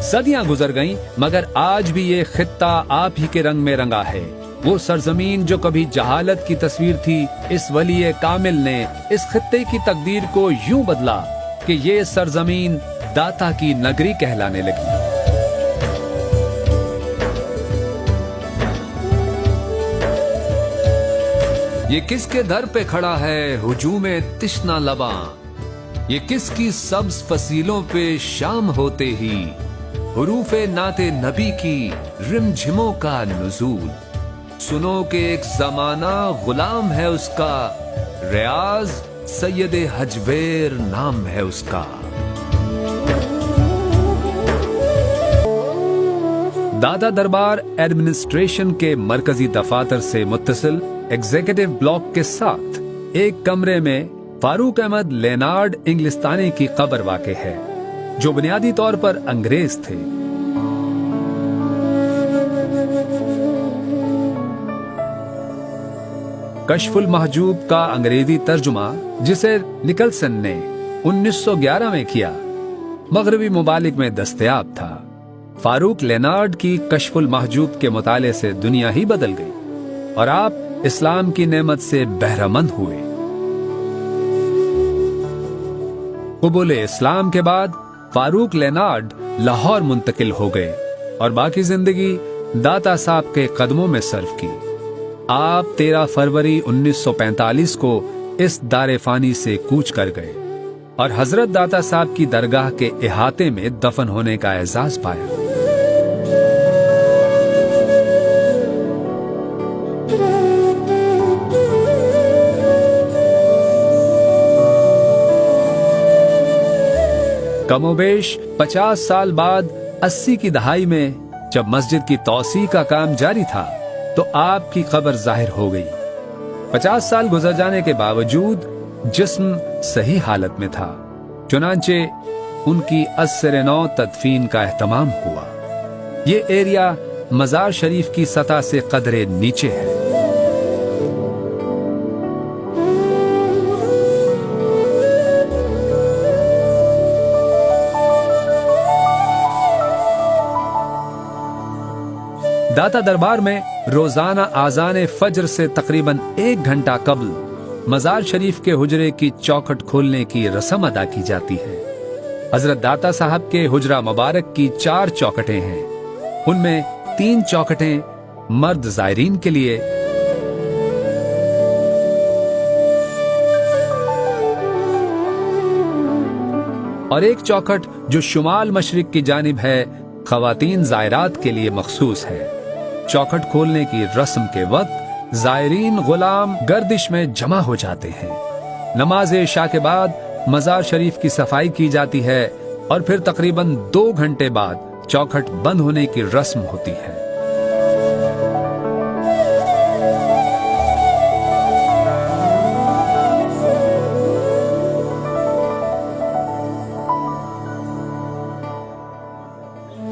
सदियां गुजर गईं, मगर आज भी ये खित्ता आप ही के रंग में रंगा है। वो सरजमीन जो कभी जहालत की तस्वीर थी, इस वली कामिल ने इस खित्ते की तकदीर को यूं बदला कि ये सरजमीन दाता की नगरी कहलाने लगी। ये किसके दर पे खड़ा है हुजूमे तिश्ना लबा, ये किसकी सब्ज फसीलों पे शाम होते ही हुरूफे नाते नबी की रिमझिमों का नुजूल। सुनो कि एक जमाना गुलाम है उसका, रियाज सैयदे हजवेर नाम है उसका। दादा दरबार एडमिनिस्ट्रेशन के मरकजी दफातर से मुत्तसिल एग्जीक्यूटिव ब्लॉक के साथ एक कमरे में फारूक अहमद लेनार्ड इंग्लिस्तानी की कब्र वाक़े है, जो बुनियादी तौर पर अंग्रेज थे। कश्फुल महजूब का अंग्रेजी तर्जुमा, जिसे निकलसन ने 1911 में किया, मगरबी मुमालिक में दस्तयाब था। फारूक लेनार्ड की कश्फुल महजूब के मुताले से दुनिया ही बदल गई और आप इस्लाम की नेमत से बहरामंद हुए। कबूल इस्लाम के बाद फारूक लेनार्ड लाहौर मुंतकिल हो गए और बाकी जिंदगी दाता साहब के कदमों में सर्व की। आप 13 फरवरी 1945 को इस दारे फानी से कूच कर गए और हजरत दाता साहब की दरगाह के इहाते में दफन होने का एजाज पाया। कमोबेश 50 साल बाद 80 की दहाई में जब मस्जिद की तौसी का काम जारी था, तो आपकी कब्र जाहिर हो गई। 50 साल गुजर जाने के बावजूद जिस्म सही हालत में था, चुनांचे उनकी अस्सर-ए-नौ तदफीन का एहतमाम हुआ। ये एरिया मजार शरीफ की सतह से कदरे नीचे है। दाता दरबार में रोजाना आजान फज्र से तकरीबन 1 घंटा कबल मजार शरीफ के हुजरे की चौखट खोलने की रस्म अदा की जाती है। हजरत दाता साहब के हुजरा मुबारक की 4 चौखटें हैं। उनमें 3 चौखटें मर्द जायरीन के लिए और एक चौखट जो शुमाल मशरिक की जानिब है, खवातीन जायरात के लिए मखसूस है। चौखट खोलने की रस्म के वक्त जायरीन गुलाम गर्दिश में जमा हो जाते हैं। नमाज इशा के बाद मजार शरीफ की सफाई की जाती है और फिर तकरीबन 2 घंटे बाद चौखट बंद होने की रस्म होती है।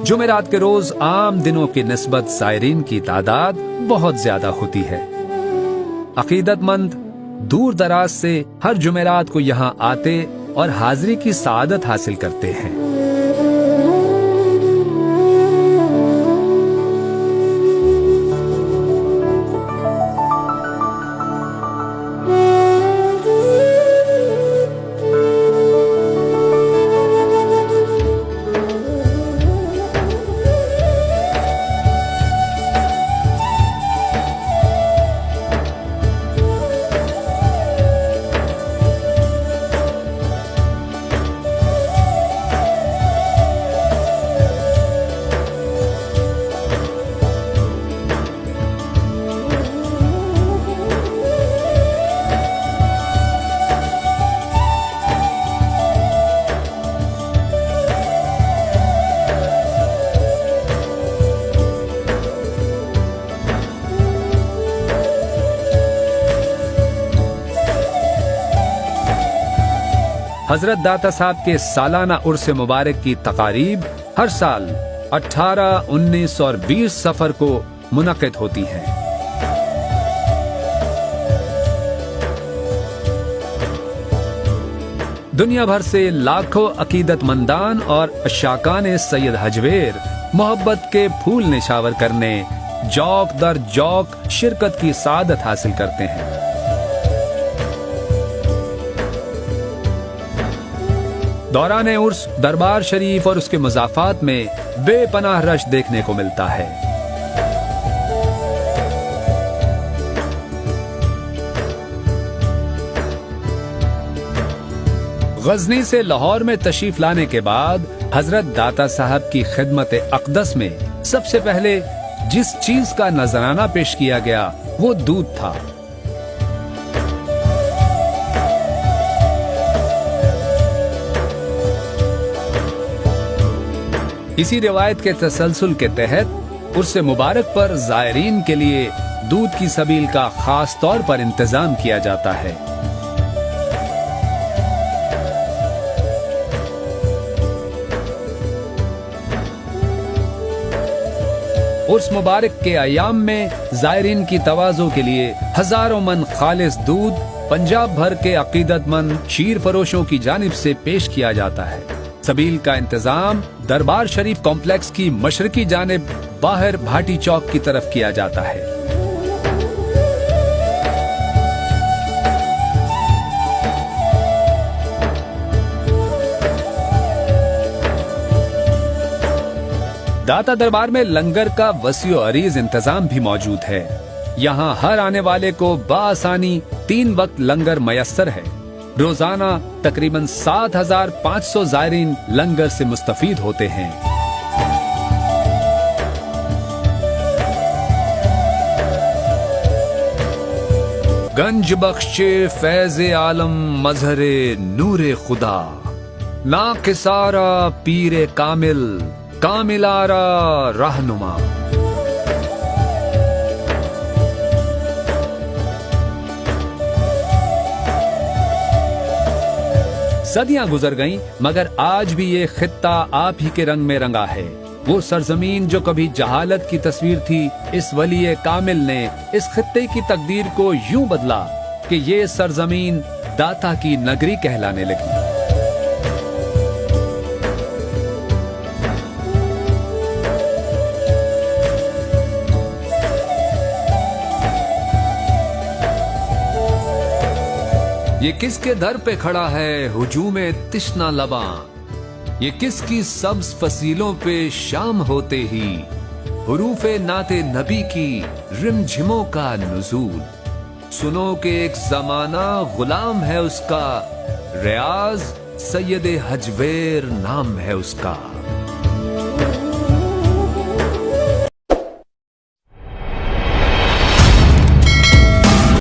जुमेरात के रोज आम दिनों की निस्बत जायरीन की तादाद बहुत ज्यादा होती है। अकीदतमंद दूर दराज से हर जुमेरात को यहाँ आते और हाजिरी की सआदत हासिल करते हैं। हजरत दाता साहब के सालाना उर्स मुबारक की तकारीब हर साल 18, 19 और 20 सफर को मुनक़िद होती हैं। دنیا بھر سے لاکھوں عقیدت مندان اور عشاقان سید حجویر محبت کے پھول نشاور کرنے جوق در جوق شرکت کی سعادت حاصل کرتے ہیں۔ دوران عرس دربار شریف اور اس کے مضافات میں بے پناہ رش دیکھنے کو ملتا ہے۔ غزنی سے لاہور میں تشریف لانے کے بعد حضرت داتا صاحب کی خدمت اقدس میں سب سے پہلے جس چیز کا نذرانہ پیش کیا گیا وہ دودھ تھا۔ اسی روایت کے تسلسل کے تحت عرس مبارک پر زائرین کے لیے دودھ کی سبیل کا خاص طور پر انتظام کیا جاتا ہے۔ عرس مبارک کے ایام میں زائرین کی تواضع کے لیے ہزاروں من خالص دودھ پنجاب بھر کے عقیدت مند شیر فروشوں کی جانب سے پیش کیا جاتا ہے۔ سبیل کا انتظام دربار شریف کمپلیکس کی مشرقی جانب باہر بھاٹی چوک کی طرف کیا جاتا ہے۔ داتا دربار میں لنگر کا وسیع و عریض انتظام بھی موجود ہے۔ یہاں ہر آنے والے کو بآسانی 3 وقت لنگر میسر ہے۔ روزانہ تقریباً 7500 زائرین لنگر سے مستفید ہوتے ہیں۔ گنج بخش فیض عالم مظہر نور خدا، ناقصارا پیر کامل کاملارا رہنما۔ صدیاں گزر گئیں مگر آج بھی یہ خطہ آپ ہی کے رنگ میں رنگا ہے۔ وہ سرزمین جو کبھی جہالت کی تصویر تھی، اس ولی کامل نے اس خطے کی تقدیر کو یوں بدلا کہ یہ سرزمین داتا کی نگری کہلانے لگی۔ یہ کس کے در پہ کھڑا ہے ہجوم تشنا لباں، یہ کس کی سبز فصیلوں پہ شام ہوتے ہی حروف نعت نبی کی رمجھموں کا نزول۔ سنو کہ ایک زمانہ غلام ہے اس کا، ریاض سید حجویر نام ہے اس کا۔